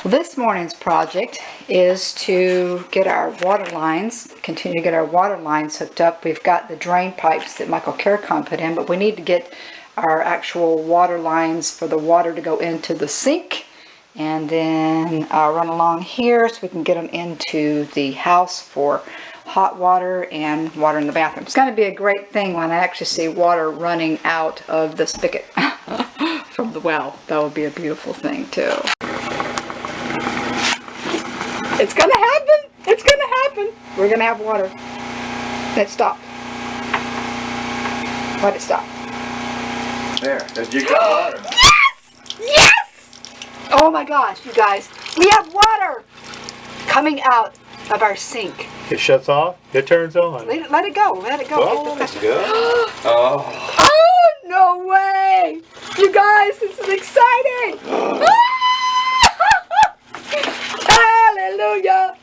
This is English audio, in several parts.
Well, this morning's project is to get our water lines, continue to get our water lines hooked up. We've got the drain pipes that Michael Caricon put in, but we need to get our actual water lines for the water to go into the sink and then run along here so we can get them into the house for hot water and water in the bathroom. It's going to be a great thing when I actually see water running out of the spigot from the well. That would be a beautiful thing too. It's gonna happen! It's gonna happen! We're gonna have water. It stopped. Why'd it stop? There, you got water. Yes! Yes! Oh my gosh, you guys. We have water coming out of our sink. It shuts off, it turns on. Let it go. Let it go. Oh, that's good. Oh. Oh, no way! You guys, this is exciting! Hallelujah!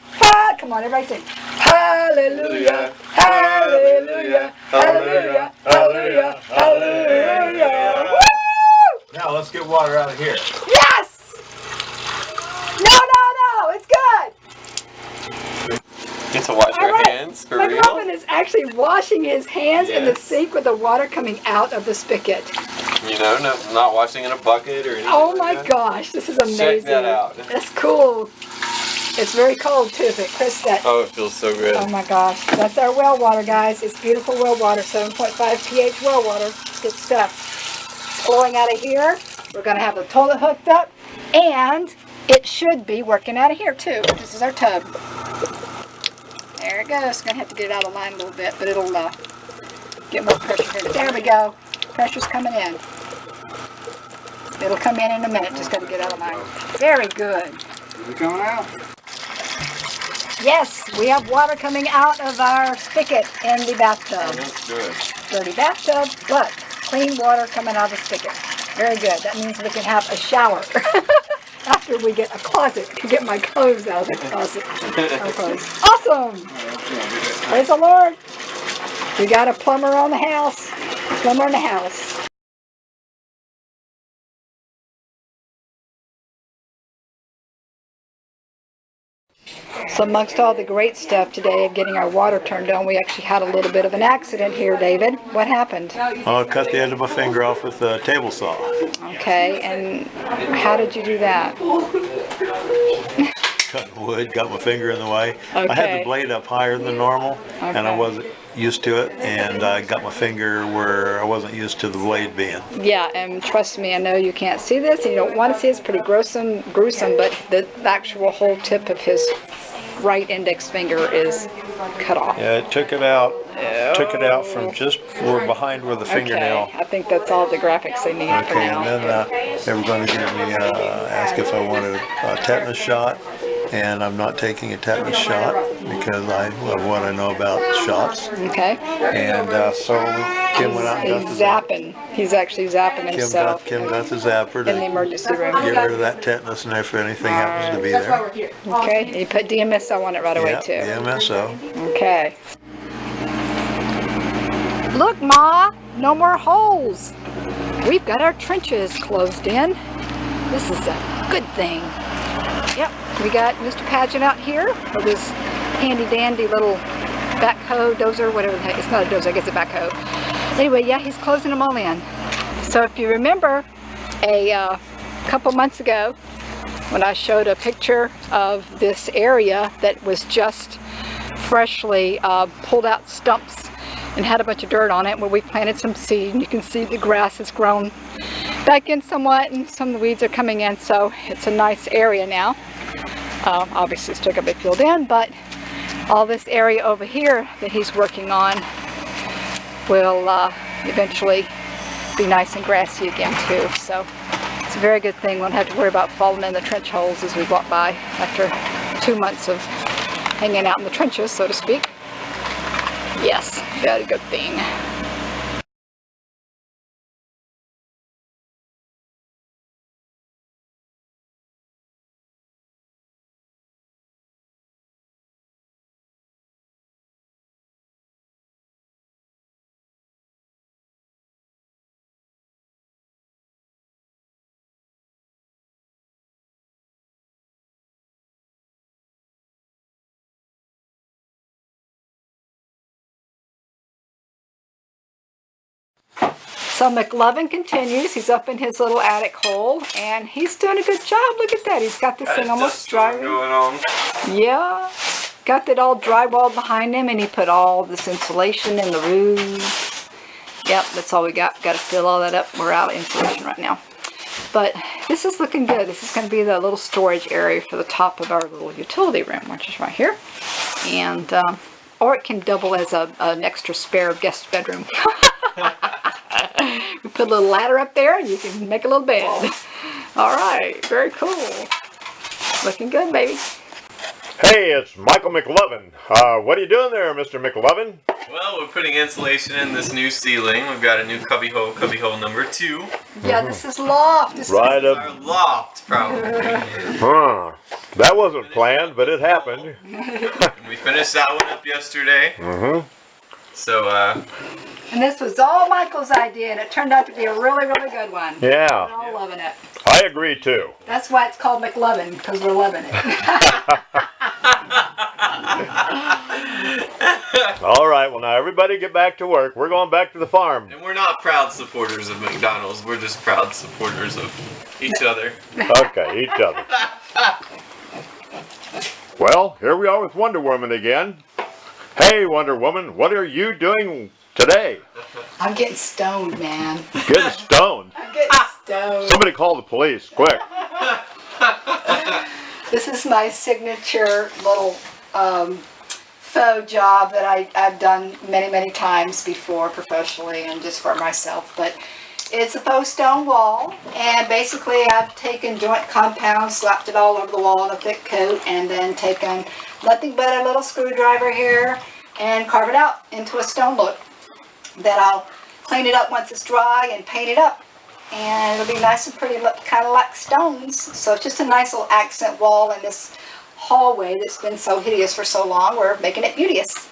Come on, everybody sing. Hallelujah! Hallelujah! Hallelujah! Hallelujah! Hallelujah! Woo! Now let's get water out of here. Yes! No! It's good! Get to wash your hands for my real? husband is actually washing his hands in the sink with the water coming out of the spigot. You know, not washing in a bucket or anything. Oh my gosh, this is amazing. Check that out. That's cool. It's very cold too, if it crisps that. Oh, it feels so good. Oh my gosh. That's our well water, guys. It's beautiful well water, 7.5 pH well water. Good stuff. Flowing out of here. We're going to have the toilet hooked up, and it should be working out of here too. This is our tub. There it goes. Going to have to get it out of line a little bit, but it'll get more pressure here. There we go. Pressure's coming in. It'll come in a minute. Just got to get out of line. Very good. Is it coming out? Yes, we have water coming out of our spigot in the bathtub. Oh, that's good. Dirty bathtub, but clean water coming out of the spigot. Very good. That means we can have a shower after we get a closet. To get my clothes out of the closet. Awesome! Praise the Lord. We got a plumber on the house. Plumber in the house. So amongst all the great stuff today of getting our water turned on, we actually had a little bit of an accident here, David. What happened? Oh, I cut the end of my finger off with a table saw. Okay, and how did you do that? Cut wood, got my finger in the way. Okay. I had the blade up higher than normal, and I Okay. wasn't used to it, and I got my finger where I wasn't used to the blade being. Yeah, and trust me, I know you can't see this, and you don't want to see it. It's pretty gruesome, but the actual whole tip of his right index finger is cut off. Yeah, it took it out. Took it out from just behind where the fingernail. Okay, I think that's all the graphics they need for Okay, now. and then they were going to give me ask if I wanted a tetanus shot, and I'm not taking a tetanus shot because of what I know about shots. Okay. And so Kim went out and got He's the zapping. He's actually zapping himself Kim got the zapper to in the emergency room. get rid of that tetanus, and if anything happens to be there. Okay, and you put DMSO on it right away Yeah, too. DMSO. Okay. Look, Ma, no more holes. We've got our trenches closed in. This is a good thing. Yep, we got Mr. Pageant out here with his handy dandy little backhoe, dozer, whatever the heck. It's not a dozer, I guess a backhoe. Anyway, yeah, he's closing them all in. So if you remember a couple months ago when I showed a picture of this area that was just freshly pulled out stumps and had a bunch of dirt on it where we planted some seed, and you can see the grass has grown back in somewhat and some of the weeds are coming in, so it's a nice area now. Obviously still got to be filled in, but all this area over here that he's working on will eventually be nice and grassy again too. So it's a very good thing. We won't have to worry about falling in the trench holes as we walk by after 2 months of hanging out in the trenches, so to speak. Yes, very good thing. So McLovin continues. He's up in his little attic hole, and he's doing a good job. Look at that. He's got this thing almost dry. Going on. Yeah. Got that all drywall behind him, and he put all this insulation in the roof. Yep, that's all we got. Got to fill all that up. We're out of insulation right now. But this is looking good. This is going to be the little storage area for the top of our little utility room, which is right here. And, or it can double as an extra spare guest bedroom. You put a little ladder up there and you can make a little bed. All right, very cool. Looking good, baby. Hey, it's Michael McLovin. What are you doing there, Mr. McLovin? Well, we're putting insulation in this new ceiling. We've got a new cubby hole number 2. Yeah, this is Loft. This Right is up. Our loft, probably. Huh. That wasn't planned, but it happened. And we finished that one up yesterday. Mm-hmm. So, and this was all Michael's idea, and it turned out to be a really, really good one. Yeah. We're all loving it. I agree, too. That's why it's called McLovin, because we're loving it. All right, well, now everybody get back to work. We're going back to the farm. and we're not proud supporters of McDonald's. We're just proud supporters of each other. Okay, each other. Well, here we are with Wonder Woman again. Hey, Wonder Woman, what are you doing today? I'm getting stoned, man. Getting stoned. I'm getting stoned. Somebody call the police, quick. This is my signature little faux job that I've done many, many times before professionally and just for myself. But it's a faux stone wall, and basically I've taken joint compound, slapped it all over the wall in a thick coat, and then taken nothing but a little screwdriver here and carve it out into a stone look. Then I'll clean it up once it's dry and paint it up, and it'll be nice and pretty, kind of like stones. So it's just a nice little accent wall in this hallway that's been so hideous for so long. We're making it beauteous.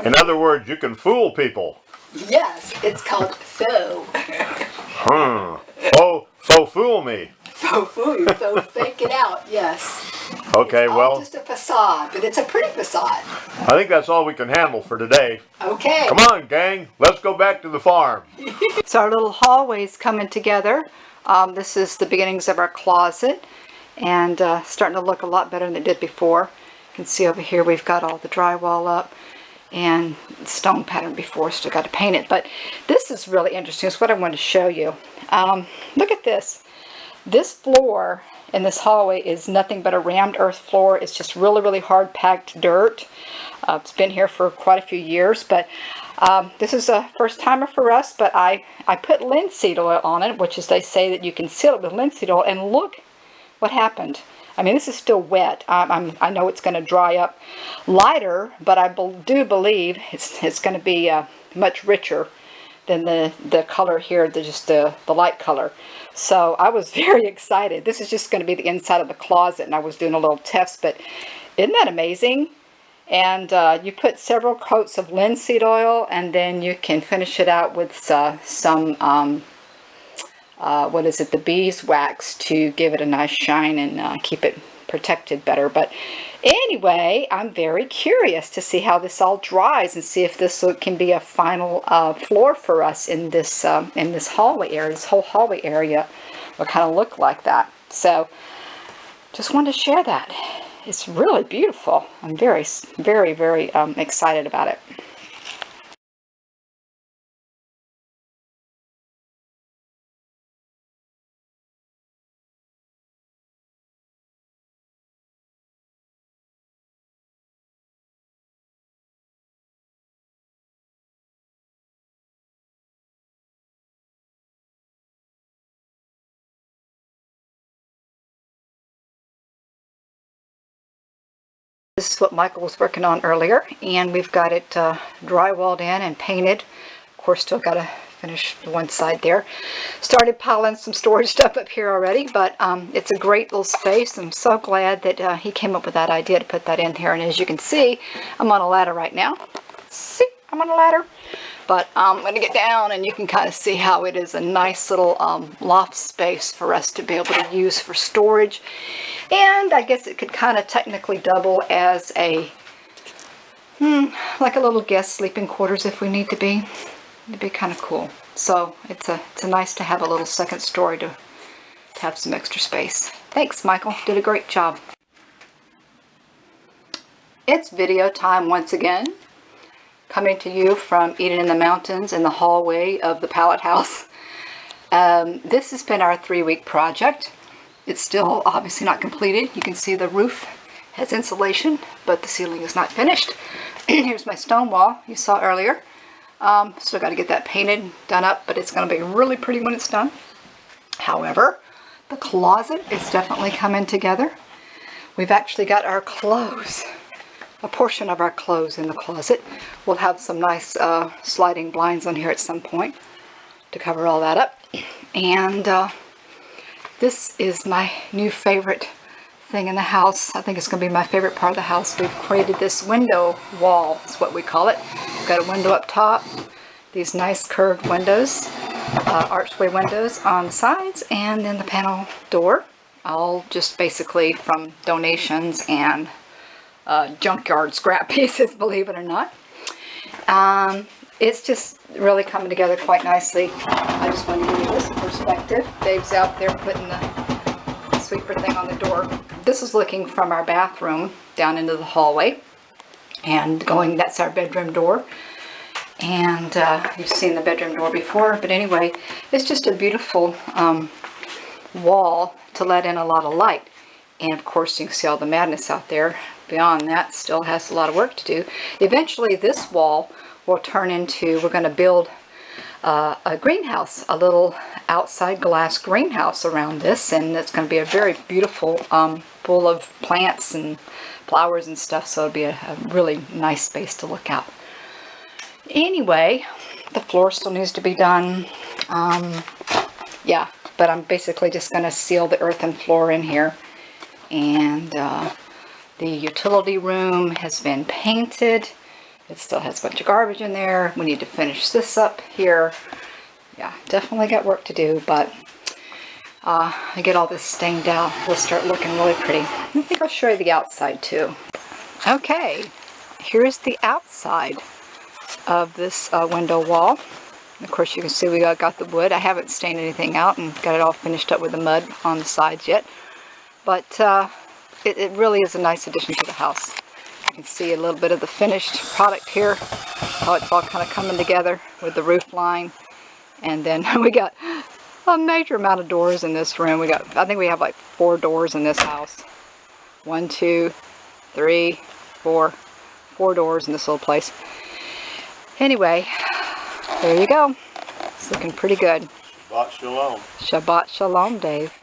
In other words, you can fool people. Yes, it's called faux. Oh, so fool me. Faux fool you, so fake it out, yes. Okay, It's all well, just a facade, but it's a pretty facade. I think that's all we can handle for today. Okay. Come on, gang, let's go back to the farm. So our little hallway's coming together. This is the beginnings of our closet, and starting to look a lot better than it did before. You can see over here we've got all the drywall up and stone pattern before, still got to paint it. But this is really interesting. It's what I wanted to show you. Look at this. This floor in this hallway is nothing but a rammed earth floor. It's just really, really hard packed dirt. It's been here for quite a few years, but this is a first timer for us. But I put linseed oil on it, which is, they say that you can seal it with linseed oil, and look what happened. I mean, this is still wet. I know it's going to dry up lighter, but I do believe it's going to be much richer than the color here, just the light color. So I was very excited. This is just going to be the inside of the closet, and I was doing a little test, but isn't that amazing? And you put several coats of linseed oil, and then you can finish it out with some what is it, the beeswax, to give it a nice shine and keep it protected better. But anyway, I'm very curious to see how this all dries and see if this can be a final floor for us in this hallway area. This whole hallway area will kind of look like that. So just wanted to share that. It's really beautiful. I'm very, very, very excited about it. This is what Michael was working on earlier, and we've got it drywalled in and painted. Of course, still got to finish the one side there. Started piling some storage stuff up here already, but it's a great little space. I'm so glad that he came up with that idea to put that in here. And as you can see, I'm on a ladder right now. See, I'm on a ladder. But I'm going to get down, and you can kind of see how it is a nice little loft space for us to be able to use for storage. And I guess it could kind of technically double as a, like a little guest sleeping quarters if we need to be. It'd be kind of cool. So it's a nice to have a little second story to have some extra space. Thanks, Michael. Did a great job. It's video time once again. Coming to you from E.D.E.N in the mountains in the hallway of the pallet house. This has been our 3-week project. It's still obviously not completed. You can see the roof has insulation, but the ceiling is not finished. Here's my stone wall you saw earlier. Still got to get that painted, done up, but it's going to be really pretty when it's done. However, the closet is definitely coming together. We've actually got our clothes, a portion of our clothes in the closet. We'll have some nice sliding blinds on here at some point to cover all that up. And this is my new favorite thing in the house. I think it's going to be my favorite part of the house. We've created this window wall, is what we call it. We've got a window up top, these nice curved windows, archway windows on the sides, and then the panel door, all just basically from donations and junkyard scrap pieces, believe it or not. It's just really coming together quite nicely. I just want to give you this perspective. Dave's out there putting the sweeper thing on the door. This is looking from our bathroom down into the hallway, and going, that's our bedroom door. And you've seen the bedroom door before, but anyway, it's just a beautiful wall to let in a lot of light. And of course, you can see all the madness out there. Beyond that, still has a lot of work to do. Eventually, this wall will turn into, we're going to build a greenhouse, a little outside glass greenhouse around this, and it's going to be a very beautiful, full of plants and flowers and stuff, so it'll be a really nice space to look out. Anyway, the floor still needs to be done. Yeah, but I'm basically just going to seal the earthen floor in here. And the utility room has been painted. It still has a bunch of garbage in there. We need to finish this up here. Yeah, definitely got work to do, but I get all this stained out, it'll start looking really pretty. I think I'll show you the outside too. Okay, here's the outside of this window wall. And of course, you can see we got the wood. I haven't stained anything out and got it all finished up with the mud on the sides yet. But it really is a nice addition to the house. You can see a little bit of the finished product here, how it's all kind of coming together with the roof line. And then we got a major amount of doors in this room. I think we have like 4 doors in this house. 1, 2, 3, 4. 4 doors in this little place. Anyway, there you go. It's looking pretty good. Shabbat shalom. Shabbat shalom, Dave.